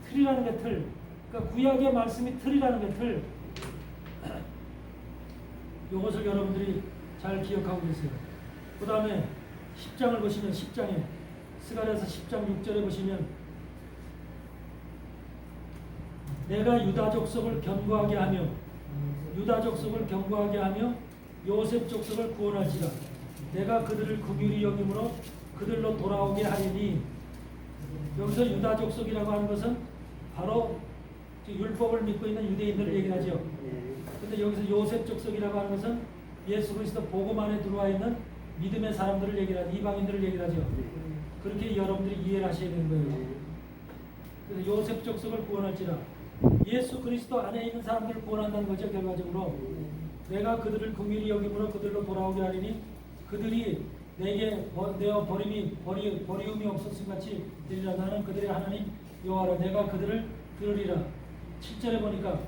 틀이라는 게 틀. 그러니까 구약의 말씀이 틀이라는 게 틀. 이것을 여러분들이 잘 기억하고 계세요. 그 다음에 10장을 보시면 10장에 스가랴서 10장 6절에 보시면 내가 유다 족속을 견고하게 하며 요셉 족속을 구원할지라. 내가 그들을 긍휼히 여김으로 그들로 돌아오게 하리니. 여기서 유다 족속이라고 하는 것은 바로 율법을 믿고 있는 유대인들을 얘기하죠. 근데 여기서 요셉 족속이라고 하는 것은 예수 그리스도 복음 안에 들어와 있는 믿음의 사람들을 얘기하죠. 이방인들을 얘기하죠. 그렇게 여러분들이 이해를 하셔야 되는 거예요. 그래서 요셉 족속을 구원할지라. 예수 그리스도 안에 있는 사람들을 구원한다는 거죠. 결과적으로 내가 그들을 긍휼히 여김으로 그들로 돌아오게 하리니 그들이 내게 내어 버리움이 없었음 같이 되리라. 나는 그들의 하나님 여호와라. 내가 그들을 들으리라. 7절에 보니까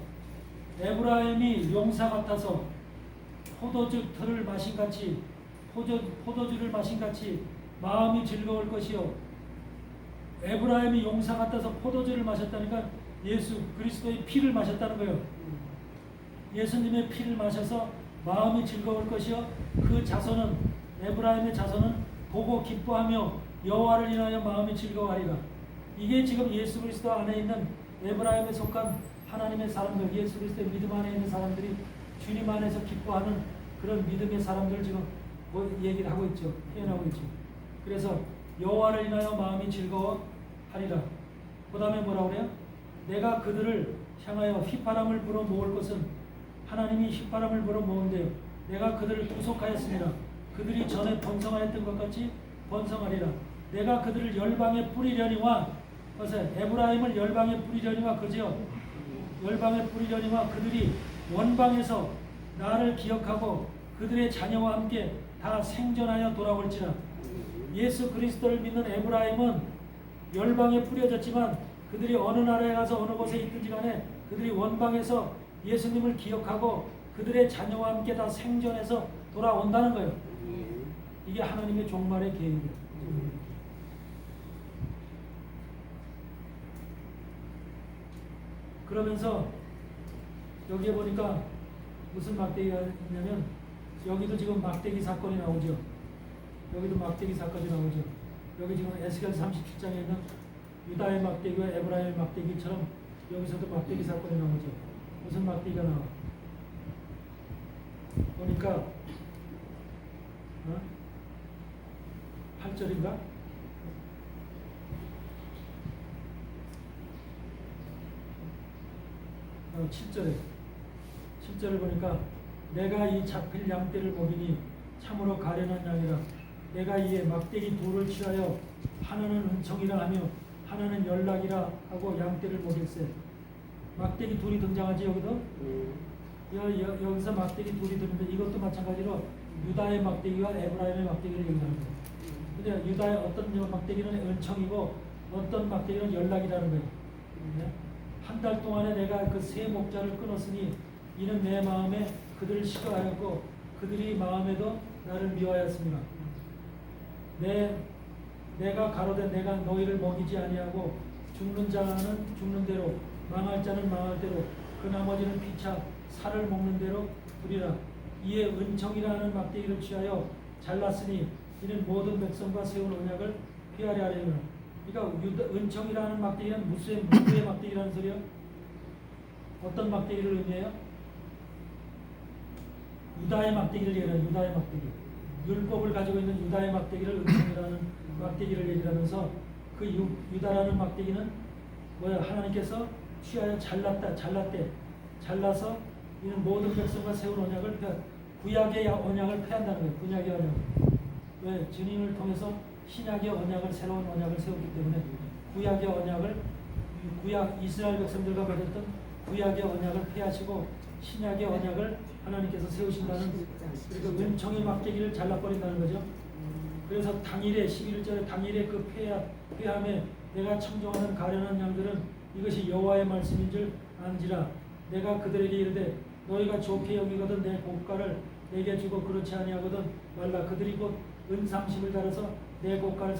에브라임이 용사 같아서 포도주를 마신 같이 포도주를 마신 같이 마음이 즐거울 것이요. 에브라임이 용사 같아서 포도주를 마셨다니까 예수 그리스도의 피를 마셨다는 거예요. 예수님의 피를 마셔서 마음이 즐거울 것이요. 그 자손은 에브라임의 자손은 보고 기뻐하며 여호와를 인하여 마음이 즐거워하리라. 이게 지금 예수 그리스도 안에 있는 에브라임에 속한 하나님의 사람들, 예수 그리스도의 믿음 안에 있는 사람들이 주님 안에서 기뻐하는 그런 믿음의 사람들 지금 뭐 얘기를 하고 있죠. 표현하고 있죠. 그래서 여호와를 인하여 마음이 즐거워하리라. 그 다음에 뭐라고 그래요? 내가 그들을 향하여 휘파람을 불어 모을 것은 하나님이 휘파람을 불어 모은대요. 내가 그들을 구속하였습니다. 그들이 전에 번성하였던 것 같이 번성하리라. 내가 그들을 열방에 뿌리려니와 그래서 에브라임을 열방에 뿌리려니와 그죠? 열방에 뿌리려니와 그들이 원방에서 나를 기억하고 그들의 자녀와 함께 다 생존하여 돌아올지라. 예수 그리스도를 믿는 에브라임은 열방에 뿌려졌지만 그들이 어느 나라에 가서 어느 곳에 있든지 간에 그들이 원방에서 예수님을 기억하고 그들의 자녀와 함께 다 생존해서 돌아온다는 거예요. 이게 하나님의 종말의 계획이에요. 그러면서 여기에 보니까 무슨 막대기가 있냐면 여기도 지금 막대기 사건이 나오죠. 여기도 막대기 사건이 나오죠. 여기 지금 에스겔 37장에 있는 유다의 막대기와 에브라임의 막대기처럼 여기서도 막대기 사건이 나오죠. 무슨 막대기가 나와? 보니까 8절인가? 7절을 보니까 내가 이 잡힐 양떼를 먹이니 참으로 가련한 양이라. 내가 이에 막대기 둘을 취하여 하나는 은총이라 하며 하나는 연락이라 하고 양떼를 먹일세. 막대기 둘이 등장하지 여기도? 여기서 막대기 둘이 드는데 이것도 마찬가지로 유다의 막대기와 에브라임의 막대기를 얘기하는 거예요. 근데 유다의 어떤 막대기는 은총이고 어떤 막대기는 연락이라는 거예요. 한 달 동안에 내가 그 세 목자를 끊었으니 이는 내 마음에 그들을 싫어하였고 그들이 마음에도 나를 미워하였습니다. 내가 가로되 내가 너희를 먹이지 아니하고 죽는 자는 죽는 대로 망할 자는 망할 대로 그 나머지는 피차 살을 먹는 대로 두리라. 이에 은총이라는 막대기를 취하여 잘랐으니 이는 모든 백성과 세운 언약을 피하려 하려니라. 그러니까 은총이라는 막대기는 누구의 막대기라는 소리요? 어떤 막대기를 의미해요? 유다의 막대기를 얘기해요. 유다의 막대기. 율법을 가지고 있는 유다의 막대기를 은총이라는 막대기를 얘기하면서 그 유다라는 막대기는 뭐야? 하나님께서 취하여 잘라서 이는 모든 백성과 세운 언약을 구약의 언약을 폐한다는 거예요. 구약의 언약. 왜? 주님을 통해서 신약의 언약을 새로운 언약을 세웠기 때문에 구약의 언약을 이스라엘 백성들과 맺었던 구약의 언약을 폐하시고 신약의 언약을 하나님께서 세우신다는 그리고 은총의 막대기를 잘라버린다는 거죠. 그래서 당일에 11절에 당일에 그 폐함에 내가 청종하는 가련한 양들은 이것이 여호와의 말씀인 줄 안지라. 내가 그들에게 이르되 너희가 좋게 여기거든 내 고가를 내게 주고 그렇지 아니하거든 말라. 그들이 곧 은 30을 달아서 내 고가를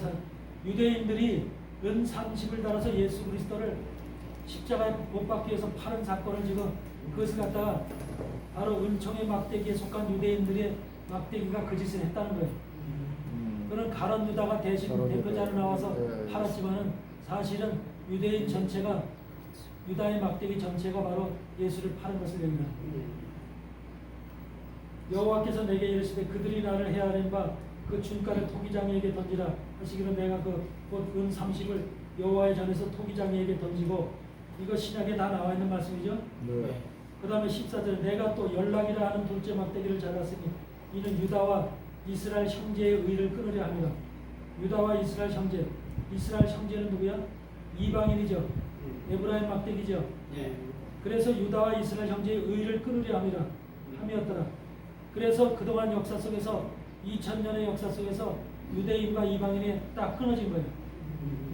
유대인들이 은 30을 달아서 예수 그리스도를 십자가에 못 박기 위해서 파는 사건을 지금 그것을 갖다가 바로 은총의 막대기에 속한 유대인들의 막대기가 그 짓을 했다는 거예요. 그는 가론 유다가 대신 대표자로 나와서 팔았지만은 사실은 유대인 전체가 유다의 막대기 전체가 바로 예수를 파는 것을 얘기합니다. 여호와께서 내게 이르시되 그들이 나를 헤아린 바 그 준가를 토기장이에게 던지라 하시기로 내가 곧 은 30을 여호와의 전에서 토기장이에게 던지고 이거 신약에 다 나와 있는 말씀이죠. 네. 그 다음에 14절에 내가 또 연락이라 하는 둘째 막대기를 잘랐으니 이는 유다와 이스라엘 형제의 의를 끊으려 합니다. 유다와 이스라엘 형제는 누구야? 이방인이죠. 에브라임 막대기죠. 그래서 유다와 이스라엘 형제의 의를 끊으려 합니다. 함이었더라. 그래서 그동안 역사 속에서 2000년의 역사 속에서 유대인과 이방인이 딱 끊어진 거예요.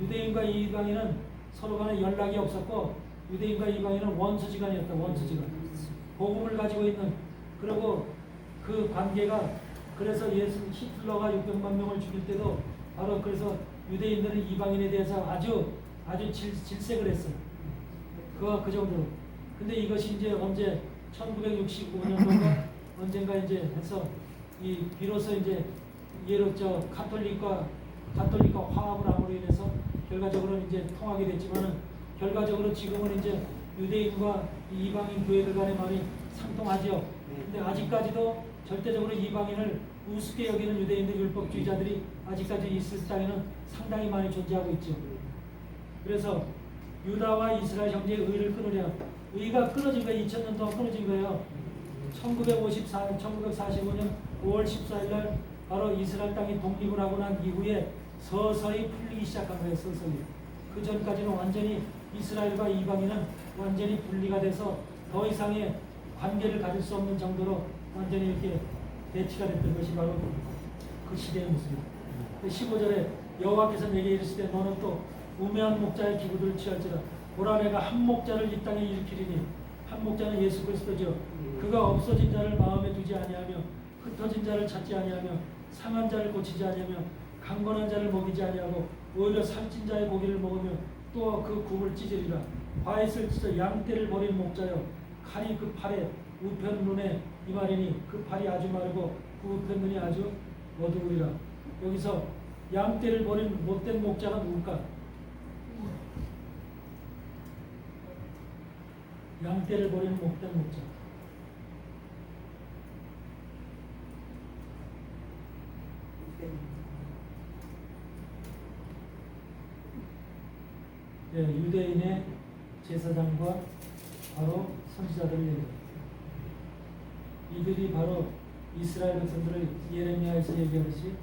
유대인과 이방인은 서로 간에 연락이 없었고 유대인과 이방인은 원수지간이었다. 원수지간. 복음을 가지고 있는 그리고 그 관계가 그래서 히틀러가 600만 명을 죽일 때도 바로 그래서 유대인들은 이방인에 대해서 아주 질색을 했어요. 그 정도로. 근데 이것이 이제 언제 1965년도가 언젠가 이제 해서 비로소 이제 예로 가톨릭과 화합을 함으로 인해서 결과적으로는 이제 통하게 됐지만은 결과적으로 지금은 이제 유대인과 이방인 교회들 간의 말이 상통하죠. 근데 아직까지도 절대적으로 이방인을 우습게 여기는 유대인들 율법주의자들이 아직까지 있을 땅에는 상당히 많이 존재하고 있죠. 그래서 유다와 이스라엘 형제의 의를 끊으려 의가 끊어진 거예요. 2000년 동안 끊어진 거예요. 1945년 5월 14일 날 바로 이스라엘 땅이 독립을 하고 난 이후에 서서히 풀리기 시작한 거예요. 서서히. 그 전까지는 완전히 이스라엘과 이방인은 완전히 분리가 돼서 더 이상의 관계를 가질 수 없는 정도로 완전히 이렇게 대치가 됐던 것이 바로 그 시대의 모습입니다. 15절에 여호와께서 내게 이르시되 너는 또 우매한 목자의 기구들을 취할지라 보라 내가 한 목자를 이 땅에 일으키리니 한 목자는 예수 그리스도죠. 그가 없어진 자를 마음에 두지 아니하며 흩어진 자를 찾지 아니하며 상한 자를 고치지 아니하며 강건한 자를 먹이지 아니하고 오히려 살찐 자의 고기를 먹으며 또 그 굽을 찢으리라. 바윗을 찢어 양떼를 버린 목자여 칼이 그 팔에 우편 눈에 이 말이니 그 팔이 아주 마르고 그 우편 눈이 아주 어두우리라. 여기서 양떼를 버린 못된 목자가 누굴까? 양떼를 버리는 못된 목자. 네, 유대인의 제사장과 바로 선지자들을 얘기합니다. 이들이 바로 이스라엘 백성들을 예레미야에서 얘기하듯이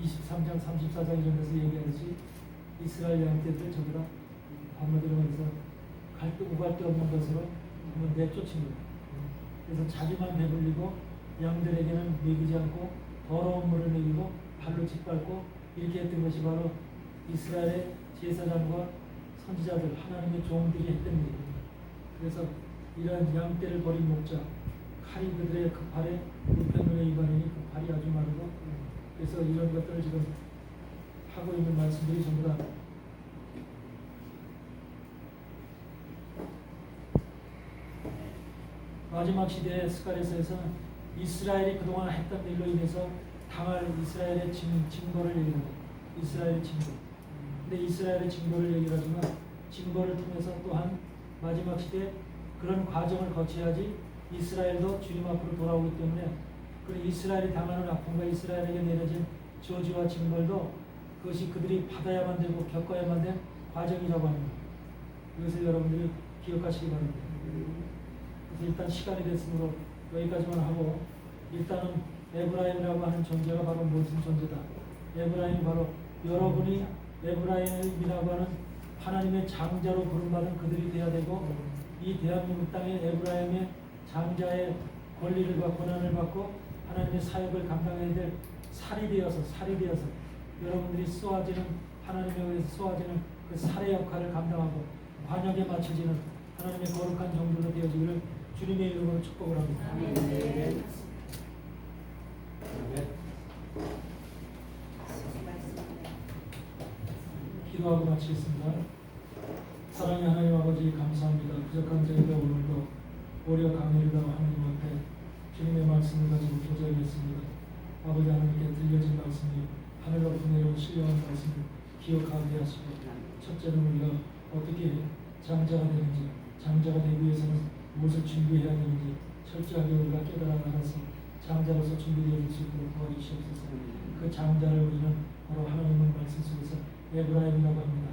23장 34장 이런 데서 얘기하듯이 이스라엘 양떼들 저보다 한마디로 말해서 우갈 데 없는 것으로 한번 내쫓은 거예요. 그래서 자기만 배불리고 양들에게는 먹이지 않고 더러운 물을 먹이고 발로 짓밟고 이렇게 했던 것이 바로 이스라엘의 제사장과 선지자들 하나님의 종들이 했던 일입니다. 그래서 이러한 양떼를 버린 목자 칼이 그들의 그 팔에 우편눈에 이반이니 그 팔이 아주 마르고 그래서 이런 것들을 지금 하고 있는 말씀들이 전부 다 마지막 시대의 스가랴서에서는 이스라엘이 그동안 했던 일로 인해서 당할 이스라엘의 징벌을 얘기합니다. 이스라엘의 징벌. 근데 이스라엘의 징벌을 얘기하지만 징벌을 통해서 또한 마지막 시대에 그런 과정을 거쳐야지 이스라엘도 주님 앞으로 돌아오기 때문에 그 이스라엘이 당하는 아픔과 이스라엘에게 내려진 저주와 징벌도 그것이 그들이 받아야만 되고 겪어야만 된 과정이라고 합니다. 이것을 여러분들이 기억하시기 바랍니다. 그래서 일단 시간이 됐으므로 여기까지만 하고 일단은 에브라임이라고 하는 존재가 바로 무슨 존재다. 에브라임이 바로 여러분이 에브라임이라고 하는 하나님의 장자로 부름받은 그들이 돼야 되고 이 대한민국 땅에 에브라임의 장자의 권리를 권한을 받고 하나님의 사역을 감당해야 될 살이 되어서 여러분들이 쏘아지는 하나님에 의해서 쏘아지는 그 살의 역할을 감당하고 관역에 맞춰지는 하나님의 거룩한 종들로 되어지기를 주님의 이름으로 축복을 합니다. 네. 기도하고 마치겠습니다. 사랑의 하나님 아버지 감사합니다. 부족한 저희가 오늘도 오려 강의를 하고 하나님 앞에 주님의 말씀을 가지고 교제하겠습니다. 아버지 하나님께 들려진 말씀이 하늘로부터 내려온 신령한 말씀을 기억하게 하시고 첫째는 우리가 어떻게 장자가 되는지 장자가 되기 위해서는 무엇을 준비해야 되는지 철저하게 우리가 깨달아 알아서 장자로서 준비되어 줄 수 있도록 도와주시옵소서. 그 장자를 우리는 바로 하나님의 말씀 속에서 에브라임이라고 합니다.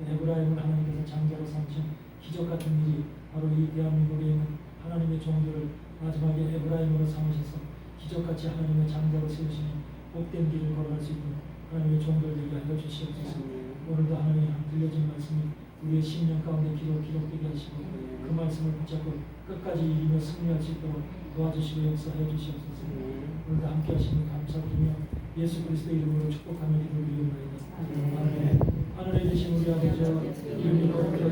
에브라임을 하나님께서 장자로 삼으신 기적 같은 일이 바로 이 대한민국에 있는 하나님의 종들을 마지막에 에브라임으로 삼으셔서 기적같이 하나님의 장자로 세우시니 복된 길을 걸어갈 수 있는 하나님의 종들 되게 하여 주시옵소서. 오늘도 하나님 들려진 말씀이 우리의 심령 가운데 기록되게 하시고 그 말씀을 붙잡고 끝까지 이기며 승리할 수 있도록 도와주시고 역사해 주시옵소서. 오늘도 함께 하시니 감사드리며 예수 그리스도 이름으로 축복하며 기도드리옵나이다. 아멘. 하늘에 계신 우리 아버지여 이름이 거룩히